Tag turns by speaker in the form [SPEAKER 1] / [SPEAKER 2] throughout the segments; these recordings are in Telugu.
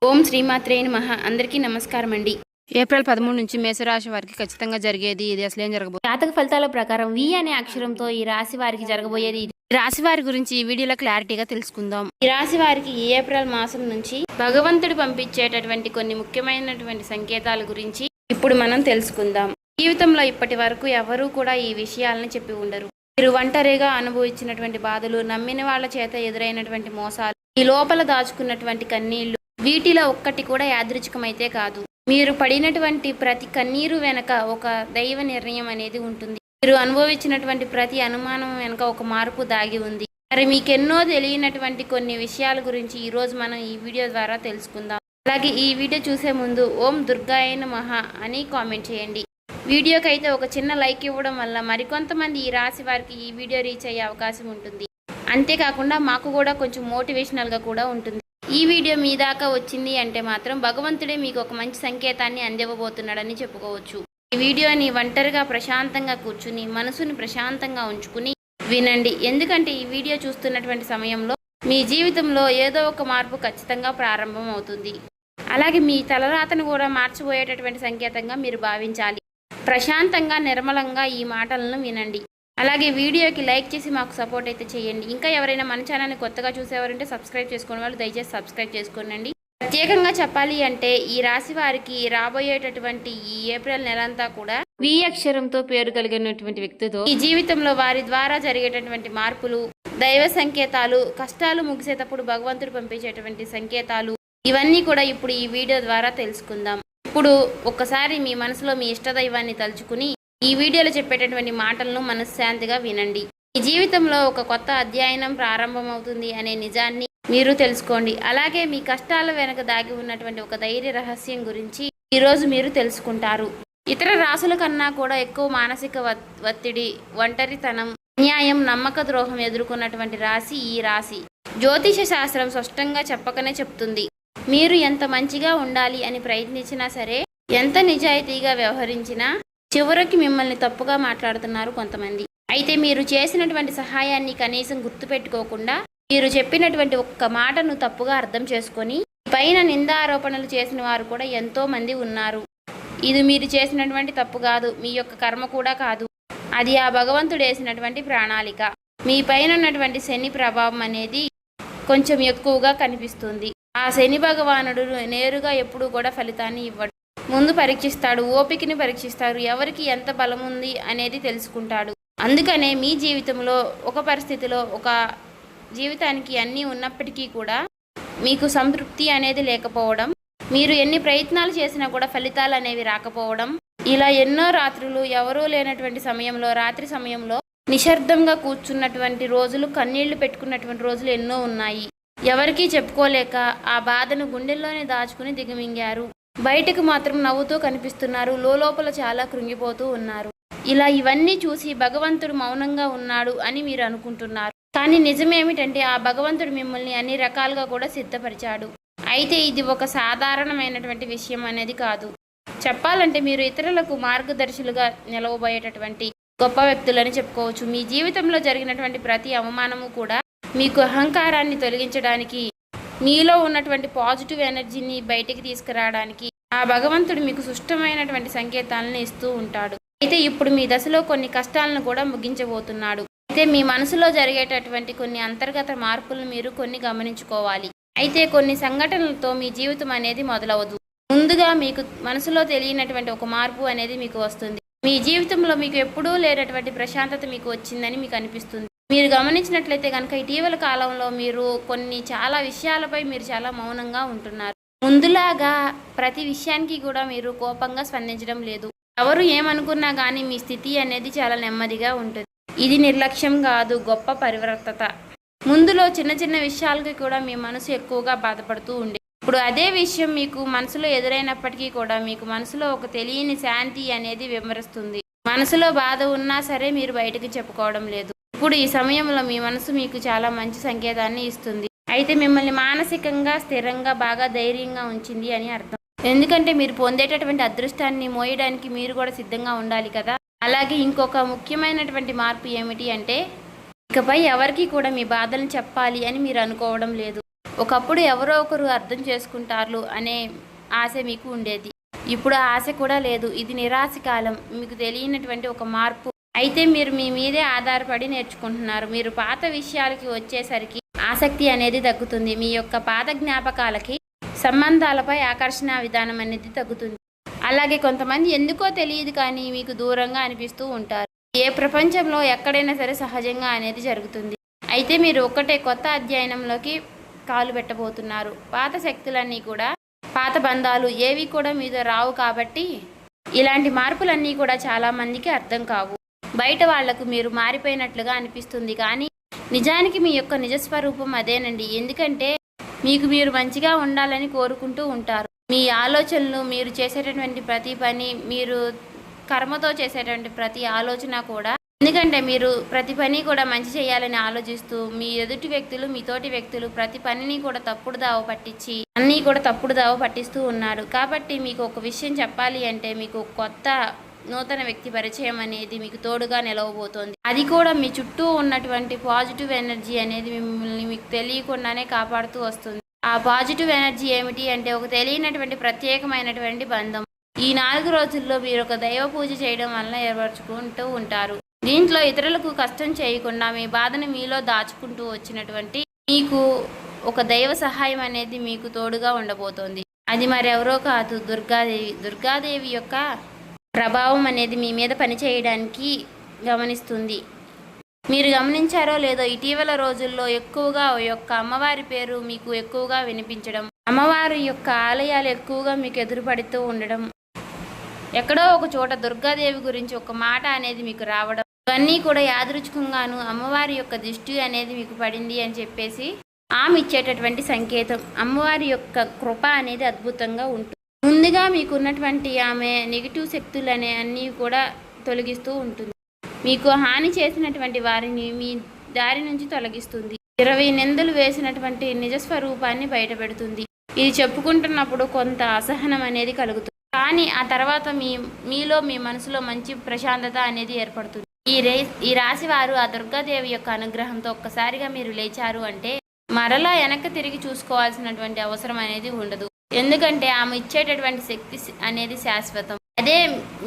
[SPEAKER 1] ఓం శ్రీమాత్రే నమః. అందరికీ నమస్కారం అండి.
[SPEAKER 2] ఏప్రిల్ 13 నుంచి మేషరాశి వారికి ఖచ్చితంగా జరిగేది ఇది. అసలు ఏం జరగబోతుంది?
[SPEAKER 1] జాతక ఫలితాల ప్రకారం వి అనే అక్షరంతో ఈ రాశి వారికి జరగబోయేది ఇది.
[SPEAKER 2] ఈ రాశి వారి గురించి ఈ వీడియోలో క్లారిటీగా తెలుసుకుందాం.
[SPEAKER 1] ఈ రాశి వారికి ఈ ఏప్రిల్ మాసం నుంచి భగవంతుడు పంపించేటటువంటి కొన్ని ముఖ్యమైనటువంటి సంకేతాల గురించి ఇప్పుడు మనం తెలుసుకుందాం. జీవితంలో ఇప్పటి వరకు ఎవరూ కూడా ఈ విషయాలను చెప్పి ఉండరు. మీరు ఒంటరిగా అనుభవించినటువంటి బాధలు, నమ్మిన వాళ్ళ చేత ఎదురైనటువంటి మోసాలు, ఈ లోపల దాచుకున్నటువంటి కన్నీళ్లు, వీటిలో ఒక్కటి కూడా యాదృచ్ఛికమైతే కాదు. మీరు పడినటువంటి ప్రతి కన్నీరు వెనక ఒక దైవ నిర్ణయం అనేది ఉంటుంది. మీరు అనుభవించినటువంటి ప్రతి అనుమానం వెనక ఒక మార్పు దాగి ఉంది. మరి మీకెన్నో తెలియనటువంటి కొన్ని విషయాల గురించి ఈరోజు మనం ఈ వీడియో ద్వారా తెలుసుకుందాం. అలాగే ఈ వీడియో చూసే ముందు ఓం దుర్గాయ నమః అని కామెంట్ చేయండి. వీడియోకి అయితే ఒక చిన్న లైక్ ఇవ్వడం వల్ల మరికొంతమంది ఈ రాశి వారికి ఈ వీడియో రీచ్ అయ్యే అవకాశం ఉంటుంది. అంతేకాకుండా మాకు కూడా కొంచెం మోటివేషనల్గా కూడా ఉంటుంది. ఈ వీడియో మీ దాకా వచ్చింది అంటే మాత్రం భగవంతుడే మీకు ఒక మంచి సంకేతాన్ని అందివ్వబోతున్నాడని చెప్పుకోవచ్చు. ఈ వీడియోని ఒంటరిగా ప్రశాంతంగా కూర్చుని మనసుని ప్రశాంతంగా ఉంచుకుని వినండి. ఎందుకంటే ఈ వీడియో చూస్తున్నటువంటి సమయంలో మీ జీవితంలో ఏదో ఒక మార్పు ఖచ్చితంగా ప్రారంభం అవుతుంది. అలాగే మీ తలరాతను కూడా మార్చిపోయేటటువంటి సంకేతంగా మీరు భావించాలి. ప్రశాంతంగా నిర్మలంగా ఈ మాటలను వినండి. అలాగే వీడియోకి లైక్ చేసి మాకు సపోర్ట్ అయితే చేయండి. ఇంకా ఎవరైనా మన ఛానల్ని కొత్తగా చూసేవారంటే సబ్స్క్రైబ్ చేసుకునే వాళ్ళు దయచేసి సబ్స్క్రైబ్ చేసుకోండి. ప్రత్యేకంగా చెప్పాలి అంటే ఈ రాశి వారికి రాబోయేటటువంటి ఈ ఏప్రిల్ నెలంతా కూడా వి అక్షరంతో పేరు కలిగినటువంటి వ్యక్తితో ఈ జీవితంలో వారి ద్వారా జరిగేటటువంటి మార్పులు, దైవ సంకేతాలు, కష్టాలు ముగిసేటప్పుడు భగవంతుడు పంపించేటువంటి సంకేతాలు, ఇవన్నీ కూడా ఇప్పుడు ఈ వీడియో ద్వారా తెలుసుకుందాం. ఇప్పుడు ఒక్కసారి మీ మనసులో మీ ఇష్టదైవాన్ని తలుచుకుని ఈ వీడియోలో చెప్పేటటువంటి మాటలను మనశ్శాంతిగా వినండి. ఈ జీవితంలో ఒక కొత్త అధ్యయనం ప్రారంభమవుతుంది అనే నిజాన్ని మీరు తెలుసుకోండి. అలాగే మీ కష్టాల వెనక దాగి ఉన్నటువంటి ఒక ధైర్య రహస్యం గురించి ఈరోజు మీరు తెలుసుకుంటారు. ఇతర రాశుల కన్నా కూడా ఎక్కువ మానసిక ఒత్తిడి, ఒంటరితనం, అన్యాయం, నమ్మక ద్రోహం ఎదుర్కొన్నటువంటి రాశి ఈ రాశి. జ్యోతిష శాస్త్రం స్పష్టంగా చెప్పకనే చెప్తుంది. మీరు ఎంత మంచిగా ఉండాలి అని ప్రయత్నించినా సరే, ఎంత నిజాయితీగా వ్యవహరించినా చివరికి మిమ్మల్ని తప్పుగా మాట్లాడుతున్నారు కొంతమంది. అయితే మీరు చేసినటువంటి సహాయాన్ని కనీసం గుర్తుపెట్టుకోకుండా మీరు చెప్పినటువంటి ఒక్క మాటను తప్పుగా అర్థం చేసుకొని పైన నిందారోపణలు చేసిన వారు కూడా ఎంతో మంది ఉన్నారు. ఇది మీరు చేసినటువంటి తప్పు కాదు, మీ యొక్క కర్మ కూడా కాదు. అది ఆ భగవంతుడు వేసినటువంటి ప్రణాళిక. మీ పైన ఉన్నటువంటి శని ప్రభావం అనేది కొంచెం ఎక్కువగా కనిపిస్తుంది. ఆ శని భగవానుడు నేరుగా ఎప్పుడూ కూడా ఫలితాన్ని ఇవ్వడు. ముందు పరీక్షిస్తాడు, ఓపికని పరీక్షిస్తాడు, ఎవరికి ఎంత బలం ఉంది అనేది తెలుసుకుంటాడు. అందుకనే మీ జీవితంలో ఒక పరిస్థితిలో ఒక జీవితానికి అన్నీ ఉన్నప్పటికీ కూడా మీకు సంతృప్తి అనేది లేకపోవడం, మీరు ఎన్ని ప్రయత్నాలు చేసినా కూడా ఫలితాలు అనేవి రాకపోవడం, ఇలా ఎన్నో రాత్రులు ఎవరూ లేనటువంటి సమయంలో, రాత్రి సమయంలో నిశ్శబ్దంగా కూర్చున్నటువంటి రోజులు, కన్నీళ్లు పెట్టుకున్నటువంటి రోజులు ఎన్నో ఉన్నాయి. ఎవరికీ చెప్పుకోలేక ఆ బాధను గుండెల్లోనే దాచుకుని దిగమింగారు. బయటకు మాత్రం నవ్వుతూ కనిపిస్తున్నారు, లోపల చాలా కృంగిపోతూ ఉన్నారు. ఇలా ఇవన్నీ చూసి భగవంతుడు మౌనంగా ఉన్నాడు అని మీరు అనుకుంటున్నారు. కానీ నిజమేమిటంటే ఆ భగవంతుడు మిమ్మల్ని అన్ని రకాలుగా కూడా సిద్ధపరిచాడు. అయితే ఇది ఒక సాధారణమైనటువంటి విషయం అనేది కాదు. చెప్పాలంటే మీరు ఇతరులకు మార్గదర్శులుగా నిలవబోయేటటువంటి గొప్ప వ్యక్తులని చెప్పుకోవచ్చు. మీ జీవితంలో జరిగినటువంటి ప్రతి అవమానము కూడా మీకు అహంకారాన్ని తొలగించడానికి, మీలో ఉన్నటువంటి పాజిటివ్ ఎనర్జీని బయటికి తీసుకురావడానికి ఆ భగవంతుడు మీకు సుష్టమైనటువంటి సంకేతాలను ఇస్తూ ఉంటాడు. అయితే ఇప్పుడు మీ దశలో కొన్ని కష్టాలను కూడా ముగించబోతున్నాడు. అయితే మీ మనసులో జరిగేటటువంటి కొన్ని అంతర్గత మార్పులను మీరు కొన్ని గమనించుకోవాలి. అయితే కొన్ని సంఘటనలతో మీ జీవితం అనేది మొదలవదు. ముందుగా మీకు మనసులో తెలియనటువంటి ఒక మార్పు అనేది మీకు వస్తుంది. మీ జీవితంలో మీకు ఎప్పుడూ లేనటువంటి ప్రశాంతత మీకు వచ్చిందని మీకు అనిపిస్తుంది. మీరు గమనించినట్లయితే కనుక ఇటీవల కాలంలో మీరు చాలా విషయాలపై మీరు చాలా మౌనంగా ఉంటున్నారు. ముందులాగా ప్రతి విషయానికి కూడా మీరు కోపంగా స్పందించడం లేదు. ఎవరు ఏమనుకున్నా కానీ మీ స్థితి అనేది చాలా నెమ్మదిగా ఉంటుంది. ఇది నిర్లక్ష్యం కాదు, గొప్ప పరివర్తత. ముందులో చిన్న చిన్న విషయాలకి కూడా మీ మనసు ఎక్కువగా బాధపడుతూ ఉండే, ఇప్పుడు అదే విషయం మీకు మనసులో ఎదురైనప్పటికీ కూడా మీకు మనసులో ఒక తెలియని శాంతి అనేది విమరిస్తుంది. మనసులో బాధ ఉన్నా సరే మీరు బయటకు చెప్పుకోవడం లేదు. ఇప్పుడు ఈ సమయంలో మీ మనసు మీకు చాలా మంచి సంకేతాన్ని ఇస్తుంది. అయితే మిమ్మల్ని మానసికంగా స్థిరంగా బాగా ధైర్యంగా ఉంచింది అని అర్థం. ఎందుకంటే మీరు పొందేటటువంటి అదృష్టాన్ని మోయడానికి మీరు కూడా సిద్ధంగా ఉండాలి కదా. అలాగే ఇంకొక ముఖ్యమైనటువంటి మార్పు ఏమిటి అంటే ఇకపై ఎవరికి కూడా మీ బాధలను చెప్పాలి అని మీరు అనుకోవడం లేదు. ఒకప్పుడు ఎవరో ఒకరు అర్థం చేసుకుంటారు అనే ఆశ మీకు ఉండేది. ఇప్పుడు ఆ ఆశ కూడా లేదు. ఇది నిరాశ కాలం. మీకు తెలియనటువంటి ఒక మార్పు. అయితే మీరు మీ మీదే ఆధారపడి నేర్చుకుంటున్నారు. మీరు పాత విషయాలకి వచ్చేసరికి ఆసక్తి అనేది తగ్గుతుంది. మీ యొక్క పాత జ్ఞాపకాలకి, సంబంధాలపై ఆకర్షణ విధానం అనేది తగ్గుతుంది. అలాగే కొంతమంది ఎందుకో తెలియదు కానీ మీకు దూరంగా అనిపిస్తూ ఉంటారు. ఏ ప్రపంచంలో ఎక్కడైనా సరే సహజంగా అనేది జరుగుతుంది. అయితే మీరు ఒక్కటే కొత్త అధ్యయనంలోకి కాలు పెట్టబోతున్నారు. పాత శక్తులన్నీ కూడా, పాత బంధాలు ఏవి కూడా మీతో రావు. కాబట్టి ఇలాంటి మార్పులన్నీ కూడా చాలామందికి అర్థం కావు. బయట వాళ్లకు మీరు మారిపోయినట్లుగా అనిపిస్తుంది కానీ నిజానికి మీ యొక్క నిజస్వరూపం అదేనండి. ఎందుకంటే మీకు మీరు మంచిగా ఉండాలని కోరుకుంటూ ఉంటారు. మీ ఆలోచనలు, మీరు చేసేటటువంటి ప్రతి పని, మీరు కర్మతో చేసేటువంటి ప్రతి ఆలోచన కూడా, ఎందుకంటే మీరు ప్రతి పని కూడా మంచి చేయాలని ఆలోచిస్తూ మీ ఎదుటి వ్యక్తులు, మీ తోటి వ్యక్తులు ప్రతి పనిని కూడా తప్పుడు దావ పట్టించి అన్నీ కూడా తప్పుడు దావ పట్టిస్తూ ఉన్నారు. కాబట్టి మీకు ఒక విషయం చెప్పాలి అంటే మీకు కొత్త నూతన వ్యక్తి పరిచయం అనేది మీకు తోడుగా నిలవబోతోంది. అది కూడా మీ చుట్టూ ఉన్నటువంటి పాజిటివ్ ఎనర్జీ అనేది మిమ్మల్ని మీకు తెలియకుండానే కాపాడుతూ వస్తుంది. ఆ పాజిటివ్ ఎనర్జీ ఏమిటి అంటే ఒక తెలియనటువంటి ప్రత్యేకమైనటువంటి బంధం. ఈ 4 రోజుల్లో మీరు ఒక దైవ పూజ చేయడం వల్ల ఏర్పరచుకుంటూ ఉంటారు. దీంట్లో ఇతరులకు కష్టం చేయకుండా మీ బాధను మీలో దాచుకుంటూ వచ్చినటువంటి మీకు ఒక దైవ సహాయం అనేది మీకు తోడుగా ఉండబోతోంది. అది మరెవరో కాదు, దుర్గాదేవి. దుర్గాదేవి యొక్క ప్రభావం అనేది మీ మీద పనిచేయడానికి గమనిస్తుంది. మీరు గమనించారో లేదో ఇటీవల రోజుల్లో ఎక్కువగా యొక్క అమ్మవారి పేరు మీకు ఎక్కువగా వినిపించడం, అమ్మవారి యొక్క ఆలయాలు ఎక్కువగా మీకు ఎదురుపడుతూ ఉండడం, ఎక్కడో ఒక చోట దుర్గాదేవి గురించి ఒక మాట అనేది మీకు రావడం, ఇవన్నీ కూడా యాదృచ్ఛికంగాను అమ్మవారి యొక్క దృష్టి అనేది మీకు పడింది అని చెప్పేసి ఆమె ఇచ్చేటటువంటి సంకేతం. అమ్మవారి యొక్క కృప అనేది అద్భుతంగా ఉంటుంది. ముందుగా మీకున్నటువంటి ఆమె నెగిటివ్ శక్తులు అనే అన్నీ కూడా తొలగిస్తూ ఉంటుంది. మీకు హాని చేసినటువంటి వారిని మీ దారి నుంచి తొలగిస్తుంది. 20 నిందలు వేసినటువంటి నిజస్వరూపాన్ని బయటపెడుతుంది. ఇది చెప్పుకుంటున్నప్పుడు కొంత అసహనం అనేది కలుగుతుంది. కానీ ఆ తర్వాత మీలో మీ మనసులో మంచి ప్రశాంతత అనేది ఏర్పడుతుంది. ఈ రాశి వారు ఆ దుర్గాదేవి యొక్క అనుగ్రహంతో ఒక్కసారిగా మీరు లేచారు అంటే మరలా వెనక్కి తిరిగి చూసుకోవాల్సినటువంటి అవసరం అనేది ఉండదు. ఎందుకంటే ఆమె ఇచ్చేటటువంటి శక్తి అనేది శాశ్వతం. అదే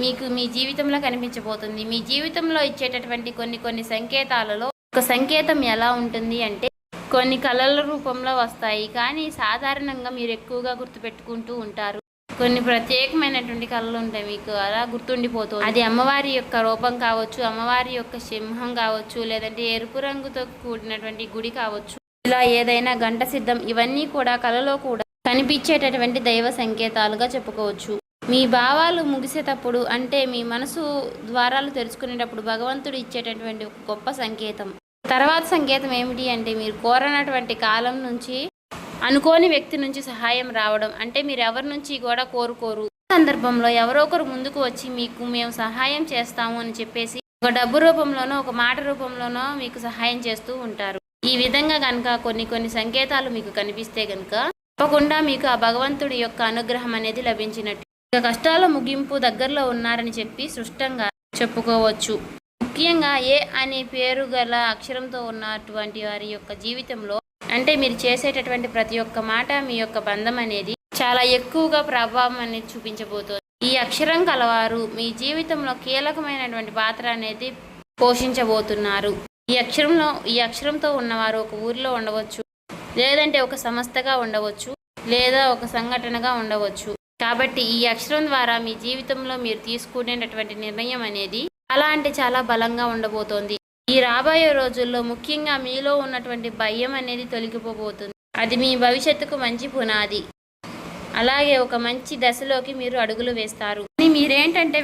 [SPEAKER 1] మీకు మీ జీవితంలో కనిపించబోతుంది. మీ జీవితంలో ఇచ్చేటటువంటి కొన్ని సంకేతాలలో ఒక సంకేతం ఎలా ఉంటుంది అంటే కొన్ని కళల రూపంలో వస్తాయి. కానీ సాధారణంగా మీరు ఎక్కువగా గుర్తుపెట్టుకుంటూ ఉంటారు. కొన్ని ప్రత్యేకమైనటువంటి కళలు ఉంటాయి, మీకు అలా గుర్తుండిపోతుంది. అది అమ్మవారి యొక్క రూపం కావచ్చు, అమ్మవారి యొక్క సింహం కావచ్చు, లేదంటే ఎరుపు రంగుతో కూడినటువంటి గుడి కావచ్చు, ఇలా ఏదైనా గంట సిద్ధం, ఇవన్నీ కూడా కళలో కూడా కనిపించేటటువంటి దైవ సంకేతాలుగా చెప్పుకోవచ్చు. మీ భావాలు ముగిసేటప్పుడు అంటే మీ మనసు ద్వారాలు తెరుచుకునేటప్పుడు భగవంతుడు ఇచ్చేటటువంటి ఒక గొప్ప సంకేతం. తర్వాత సంకేతం ఏమిటి అంటే మీరు కోరనటువంటి కాలం నుంచి అనుకోని వ్యక్తి నుంచి సహాయం రావడం. అంటే మీరు ఎవరి నుంచి కూడా కోరుకోరు, సందర్భంలో ఎవరో ఒకరు ముందుకు వచ్చి మీకు మేము సహాయం చేస్తాము అని చెప్పేసి ఒక డబ్బు రూపంలోనో ఒక మాట రూపంలోనో మీకు సహాయం చేస్తూ ఉంటారు. ఈ విధంగా కనుక కొన్ని సంకేతాలు మీకు కనిపిస్తే కనుక తప్పకుండా మీకు ఆ భగవంతుడి యొక్క అనుగ్రహం అనేది లభించినట్టు. ఇక కష్టాల ముగింపు దగ్గరలో ఉన్నారని చెప్పి స్పష్టంగా చెప్పుకోవచ్చు. ముఖ్యంగా ఏ అనే పేరు గల అక్షరంతో ఉన్నటువంటి వారి యొక్క జీవితంలో అంటే మీరు చేసేటటువంటి ప్రతి ఒక్క మాట మీ యొక్క బంధం అనేది చాలా ఎక్కువగా ప్రభావం అనేది చూపించబోతోంది. ఈ అక్షరం కలవారు మీ జీవితంలో కీలకమైనటువంటి పాత్ర అనేది పోషించబోతున్నారు. ఈ అక్షరంతో ఉన్నవారు ఒక ఊరిలో ఉండవచ్చు, లేదంటే ఒక సంస్థగా ఉండవచ్చు, లేదా ఒక సంఘటనగా ఉండవచ్చు. కాబట్టి ఈ అక్షరం ద్వారా మీ జీవితంలో మీరు తీసుకునేటటువంటి నిర్ణయం అనేది చాలా అంటే చాలా బలంగా ఉండబోతోంది. ఈ రాబోయే రోజుల్లో ముఖ్యంగా మీలో ఉన్నటువంటి భయం అనేది తొలగిపోబోతుంది. అది మీ భవిష్యత్తుకు మంచి పునాది. అలాగే ఒక మంచి దశలోకి మీరు అడుగులు వేస్తారు. మీరేంటంటే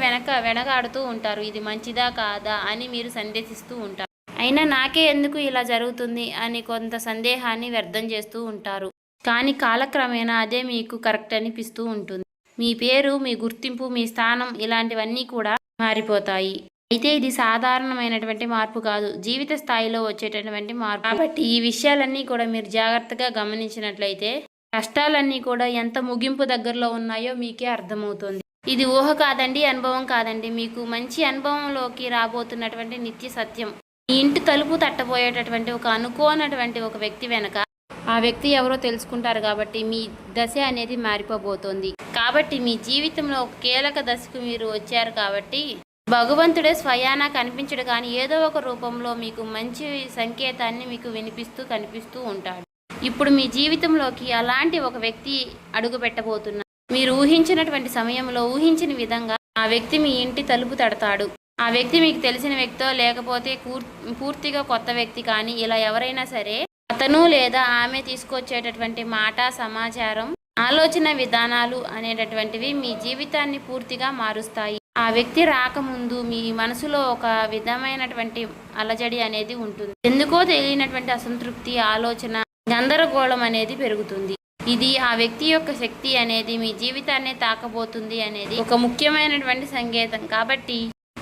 [SPEAKER 1] వెనకాడుతూ ఉంటారు. ఇది మంచిదా కాదా అని మీరు సందేహిస్తూ ఉంటారు. అయినా నాకే ఎందుకు ఇలా జరుగుతుంది అని కొంత సందేహాన్ని వ్యర్థం చేస్తూ ఉంటారు. కానీ కాలక్రమేణా అదే మీకు కరెక్ట్ అనిపిస్తూ ఉంటుంది. మీ పేరు, మీ గుర్తింపు, మీ స్థానం ఇలాంటివన్నీ కూడా మారిపోతాయి. అయితే ఇది సాధారణమైనటువంటి మార్పు కాదు, జీవిత స్థాయిలో వచ్చేటటువంటి మార్పు. కాబట్టి ఈ విషయాలన్నీ కూడా మీరు జాగ్రత్తగా గమనించినట్లయితే కష్టాలన్నీ కూడా ఎంత ముగింపు దగ్గరలో ఉన్నాయో మీకే అర్థమవుతుంది. ఇది ఊహ కాదండి, అనుభవం కాదండి, మీకు మంచి అనుభవంలోకి రాబోతున్నటువంటి నిత్య సత్యం. మీ ఇంటి తలుపు తట్టబోయేటటువంటి ఒక అనుకోనటువంటి ఒక వ్యక్తి వెనక ఆ వ్యక్తి ఎవరో తెలుసుకుంటారు కాబట్టి మీ దశ అనేది మారిపోబోతోంది. కాబట్టి మీ జీవితంలో ఒక కీలక దశకు మీరు వచ్చారు కాబట్టి భగవంతుడే స్వయానా కనిపించడు కానీ ఏదో ఒక రూపంలో మీకు మంచి సంకేతాన్ని మీకు వినిపిస్తూ కనిపిస్తూ ఉంటాడు. ఇప్పుడు మీ జీవితంలోకి అలాంటి ఒక వ్యక్తి అడుగు పెట్టబోతున్నారు. మీరు ఊహించినటువంటి సమయంలో ఊహించిన విధంగా ఆ వ్యక్తి మీ ఇంటి తలుపు తడతాడు. ఆ వ్యక్తి మీకు తెలిసిన వ్యక్తో లేకపోతే పూర్తిగా కొత్త వ్యక్తి కానీ ఇలా ఎవరైనా సరే అతను లేదా ఆమె తీసుకొచ్చేటటువంటి మాట, సమాచారం, ఆలోచన విధానాలు అనేటటువంటివి మీ జీవితాన్ని పూర్తిగా మారుస్తాయి. ఆ వ్యక్తి రాకముందు మీ మనసులో ఒక విధమైనటువంటి అలజడి అనేది ఉంటుంది. ఎందుకో తెలియనటువంటి అసంతృప్తి, ఆలోచన, గందరగోళం అనేది పెరుగుతుంది. ఇది ఆ వ్యక్తి యొక్క శక్తి అనేది మీ జీవితాన్ని తాకబోతుంది అనేది ఒక ముఖ్యమైనటువంటి సంకేతం. కాబట్టి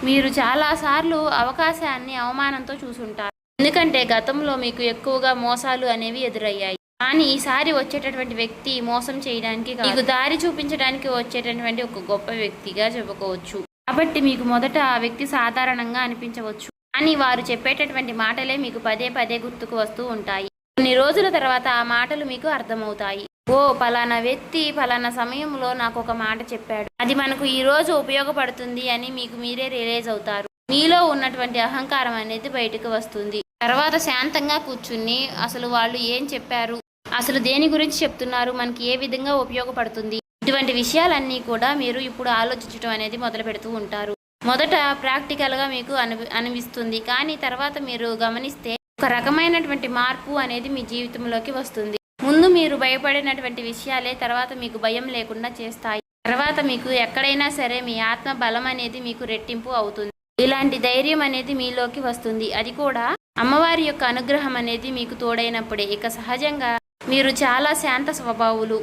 [SPEAKER 1] మీరు చాలాసార్లు అవకాశాన్ని అవమానంతో చూసుంటారు. ఎందుకంటే గతంలో మీకు ఎక్కువగా మోసాలు అనేవి ఎదురయ్యాయి. కానీ ఈసారి వచ్చేటటువంటి వ్యక్తి మోసం చేయడానికి మీకు దారి చూపించడానికి వచ్చేటటువంటి ఒక గొప్ప వ్యక్తిగా చెప్పుకోవచ్చు. కాబట్టి మీకు మొదట ఆ వ్యక్తి సాధారణంగా అనిపించవచ్చు, కానీ వారు చెప్పేటటువంటి మాటలే మీకు పదే పదే గుర్తుకు వస్తూ ఉంటాయి. కొన్ని రోజుల తర్వాత ఆ మాటలు మీకు అర్థమవుతాయి. ఓ పలానా వ్యక్తి పలానా సమయంలో నాకు ఒక మాట చెప్పాడు, అది మనకు ఈ రోజు ఉపయోగపడుతుంది అని మీకు మీరే రియలైజ్ అవుతారు. మీలో ఉన్నటువంటి అహంకారం అనేది బయటకు వస్తుంది. తర్వాత శాంతంగా కూర్చుని అసలు వాళ్ళు ఏం చెప్పారు, అసలు దేని గురించి చెప్తున్నారు, మనకి ఏ విధంగా ఉపయోగపడుతుంది, ఇటువంటి విషయాలన్నీ కూడా మీరు ఇప్పుడు ఆలోచించడం అనేది మొదలు పెడుతూ ఉంటారు. మొదట ప్రాక్టికల్గా మీకు అనిపిస్తుంది, కానీ తర్వాత మీరు గమనిస్తే ఒక రకమైనటువంటి మార్పు అనేది మీ జీవితంలోకి వస్తుంది. ముందు మీరు భయపడినటువంటి విషయాలే తర్వాత మీకు భయం లేకుండా చేస్తాయి. తర్వాత మీకు ఎక్కడైనా సరే మీ ఆత్మ బలం అనేది మీకు రెట్టింపు అవుతుంది. ఇలాంటి ధైర్యం అనేది మీలోకి వస్తుంది. అది కూడా అమ్మవారి యొక్క అనుగ్రహం అనేది మీకు తోడైనప్పుడే. ఇక సహజంగా మీరు చాలా శాంత స్వభావులు,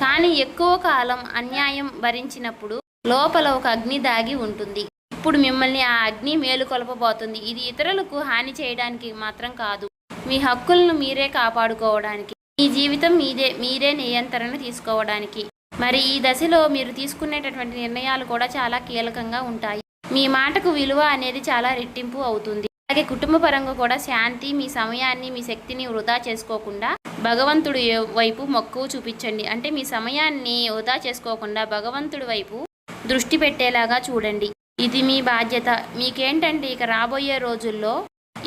[SPEAKER 1] కానీ ఎక్కువ కాలం అన్యాయం భరించినప్పుడు లోపల ఒక అగ్ని దాగి ఉంటుంది. ఇప్పుడు మిమ్మల్ని ఆ అగ్ని మేలుకొల్పబోతుంది. ఇది ఇతరులకు హాని చేయడానికి మాత్రం కాదు, మీ హక్కులను మీరే కాపాడుకోవడానికి, మీ జీవితం మీరే నియంత్రణ తీసుకోవడానికి. మరి ఈ దశలో మీరు తీసుకునేటటువంటి నిర్ణయాలు కూడా చాలా కీలకంగా ఉంటాయి. మీ మాటకు విలువ అనేది చాలా రెట్టింపు అవుతుంది. అలాగే కుటుంబ పరంగా కూడా శాంతి, మీ సమయాన్ని, మీ శక్తిని వృధా చేసుకోకుండా భగవంతుడి వైపు మక్కువ చూపించండి. అంటే మీ సమయాన్ని వృధా చేసుకోకుండా భగవంతుడి వైపు దృష్టి పెట్టేలాగా చూడండి. ఇది మీ బాధ్యత. మీకేంటంటే ఇక రాబోయే రోజుల్లో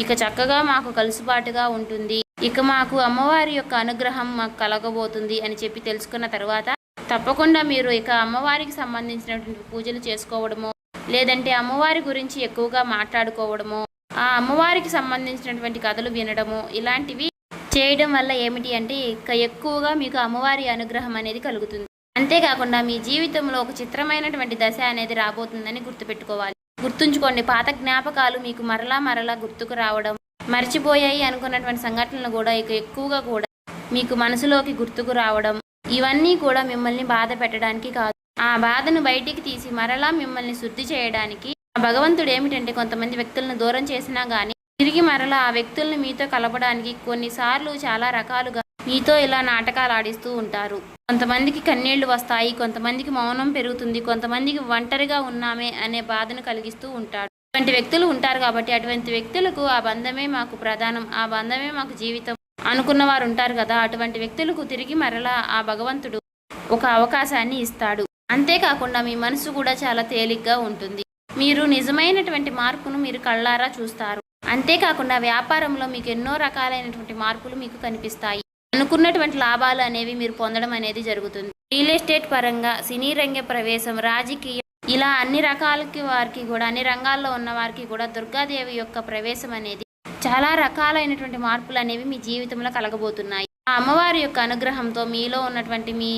[SPEAKER 1] ఇక చక్కగా మాకు కలుసుబాటుగా ఉంటుంది, ఇక మాకు అమ్మవారి యొక్క అనుగ్రహం మాకు కలగబోతుంది అని చెప్పి తెలుసుకున్న తర్వాత తప్పకుండా మీరు ఇక అమ్మవారికి సంబంధించినటువంటి పూజలు చేసుకోవడమో, లేదంటే అమ్మవారి గురించి ఎక్కువగా మాట్లాడుకోవడమో, ఆ అమ్మవారికి సంబంధించినటువంటి కథలు వినడము, ఇలాంటివి చేయడం వల్ల ఏమిటి అంటే ఇక ఎక్కువగా మీకు అమ్మవారి అనుగ్రహం అనేది కలుగుతుంది. అంతేకాకుండా మీ జీవితంలో ఒక చిత్రమైనటువంటి దశ అనేది రాబోతుందని గుర్తుపెట్టుకోవాలి. గుర్తుంచుకోండి, పాత జ్ఞాపకాలు మీకు మరలా గుర్తుకు రావడం, మర్చిపోయాయి అనుకున్నటువంటి సంఘటనలు కూడా ఇక ఎక్కువగా కూడా మీకు మనసులోకి గుర్తుకు రావడం, ఇవన్నీ కూడా మిమ్మల్ని బాధ పెట్టడానికి కాదు, ఆ బాధను బయటికి తీసి మరలా మిమ్మల్ని శుద్ధి చేయడానికి. భగవంతుడు ఏమిటంటే కొంతమంది వ్యక్తులను దూరం చేసినా కానీ తిరిగి మరలా ఆ వ్యక్తుల్ని మీతో కలపడానికి కొన్నిసార్లు చాలా రకాలుగా మీతో ఇలా నాటకాలు ఆడిస్తూ ఉంటారు. కొంతమందికి కన్నీళ్లు వస్తాయి, కొంతమందికి మౌనం పెరుగుతుంది, కొంతమందికి ఒంటరిగా ఉన్నామే అనే బాధను కలిగిస్తూ ఉంటాడు. అటువంటి వ్యక్తులు ఉంటారు. కాబట్టి అటువంటి వ్యక్తులకు ఆ బంధమే మాకు ప్రధానం, ఆ బంధమే మాకు జీవితం అనుకున్న వారు ఉంటారు కదా, అటువంటి వ్యక్తులకు తిరిగి మరలా ఆ భగవంతుడు ఒక అవకాశాన్ని ఇస్తాడు. అంతేకాకుండా మీ మనసు కూడా చాలా తేలిగ్గా ఉంటుంది. మీరు నిజమైనటువంటి మార్పును మీరు కళ్ళారా చూస్తారు. అంతేకాకుండా వ్యాపారంలో మీకు ఎన్నో రకాలైనటువంటి మార్పులు మీకు కనిపిస్తాయి. అనుకున్నటువంటి లాభాలు అనేవి మీరు పొందడం అనేది జరుగుతుంది. రియల్ ఎస్టేట్ పరంగా, సినీ రంగ ప్రవేశం, రాజకీయం, ఇలా అన్ని రకాలకి వారికి కూడా, అన్ని రంగాల్లో ఉన్న వారికి కూడా దుర్గాదేవి యొక్క ప్రవేశం అనేది చాలా రకాలైనటువంటి మార్పులు అనేవి మీ జీవితంలో కలగబోతున్నాయి. ఆ అమ్మవారి యొక్క అనుగ్రహంతో మీలో ఉన్నటువంటి మీ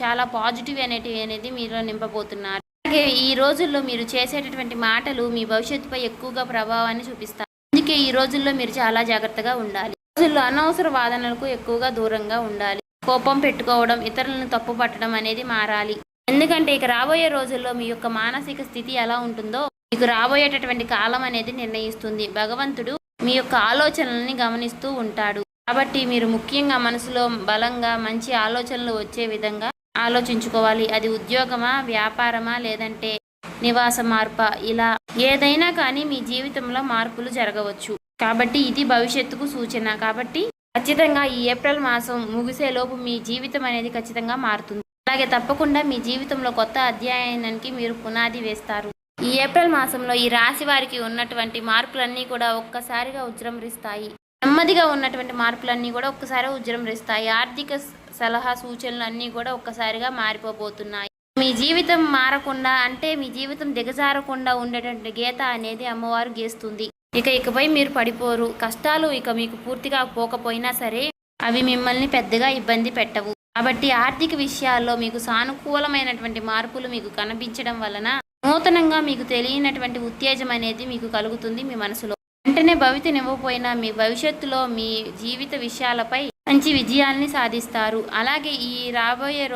[SPEAKER 1] చాలా పాజిటివ్ అనేది మీలో నింపబోతున్నారు. అలాగే ఈ రోజుల్లో మీరు చేసేటటువంటి మాటలు మీ భవిష్యత్తుపై ఎక్కువగా ప్రభావాన్ని చూపిస్తాయి. అందుకే ఈ రోజుల్లో మీరు చాలా జాగ్రత్తగా ఉండాలి. రోజుల్లో అనవసర వాదనలకు ఎక్కువగా దూరంగా ఉండాలి. కోపం పెట్టుకోవడం, ఇతరులను తప్పు పట్టడం అనేది మారాలి. ఎందుకంటే ఇక రాబోయే రోజుల్లో మీ యొక్క మానసిక స్థితి ఎలా ఉంటుందో మీకు రాబోయేటటువంటి కాలం అనేది నిర్ణయిస్తుంది. భగవంతుడు మీ యొక్క ఆలోచనల్ని గమనిస్తూ ఉంటాడు. కాబట్టి మీరు ముఖ్యంగా మనసులో బలంగా మంచి ఆలోచనలు వచ్చే విధంగా ఆలోచించుకోవాలి. అది ఉద్యోగమా, వ్యాపారమా, లేదంటే నివాస మార్పా, ఇలా ఏదైనా కానీ మీ జీవితంలో మార్పులు జరగవచ్చు. కాబట్టి ఇది భవిష్యత్తుకు సూచన. కాబట్టి ఖచ్చితంగా ఈ ఏప్రిల్ మాసం ముగిసేలోపు మీ జీవితం అనేది ఖచ్చితంగా మారుతుంది. అలాగే తప్పకుండా మీ జీవితంలో కొత్త అధ్యాయానికి మీరు పునాది వేస్తారు. ఈ ఏప్రిల్ మాసంలో ఈ రాశి వారికి ఉన్నటువంటి మార్పులన్నీ కూడా ఒక్కసారిగా ఉజృంభిస్తాయి. నెమ్మదిగా ఉన్నటువంటి మార్పులన్నీ కూడా ఒక్కసారి ఉజృంభిస్తాయి. ఆర్థిక సలహా సూచనలు అన్నీ కూడా ఒక్కసారిగా మారిపోబోతున్నాయి. మీ జీవితం మారకుండా అంటే మీ జీవితం దిగజారకుండా ఉండేటువంటి గీత అనేది అమ్మవారు గీస్తుంది. ఇకపై మీరు పడిపోరు. కష్టాలు ఇక మీకు పూర్తిగా పోకపోయినా సరే అవి మిమ్మల్ని పెద్దగా ఇబ్బంది పెట్టవు. కాబట్టి ఆర్థిక విషయాల్లో మీకు సానుకూలమైనటువంటి మార్పులు మీకు కనిపించడం వలన నూతనంగా మీకు తెలియనటువంటి ఉత్తేజం అనేది మీకు కలుగుతుంది మీ మనసులో. వెంటనే భవితనివ్వకపోయినా మీ భవిష్యత్తులో మీ జీవిత విషయాలపై మంచి విజయాల్ని సాధిస్తారు. అలాగే ఈ రాబోయే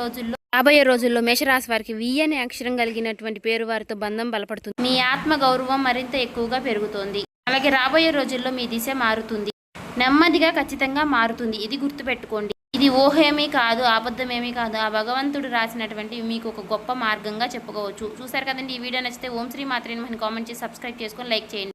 [SPEAKER 1] రోజుల్లో మేషరాశి వారికి వి అనే అక్షరం కలిగినటువంటి పేరు వారితో బంధం బలపడుతుంది. మీ ఆత్మ గౌరవం మరింత ఎక్కువగా పెరుగుతోంది. అలాగే రాబోయే రోజుల్లో మీ దిశ మారుతుంది. నెమ్మదిగా ఖచ్చితంగా మారుతుంది. ఇది గుర్తుపెట్టుకోండి. ఇది ఊహేమీ కాదు, అబద్ధమేమీ కాదు. ఆ భగవంతుడు రాసినటువంటి మీకు ఒక గొప్ప మార్గంగా చెప్పుకోవచ్చు. చూసారు కదండి. ఈ వీడియో నచ్చితే ఓం శ్రీ మాత్రే నమః కామెంట్ చేసి సబ్స్క్రైబ్ చేసుకొని లైక్ చేయండి.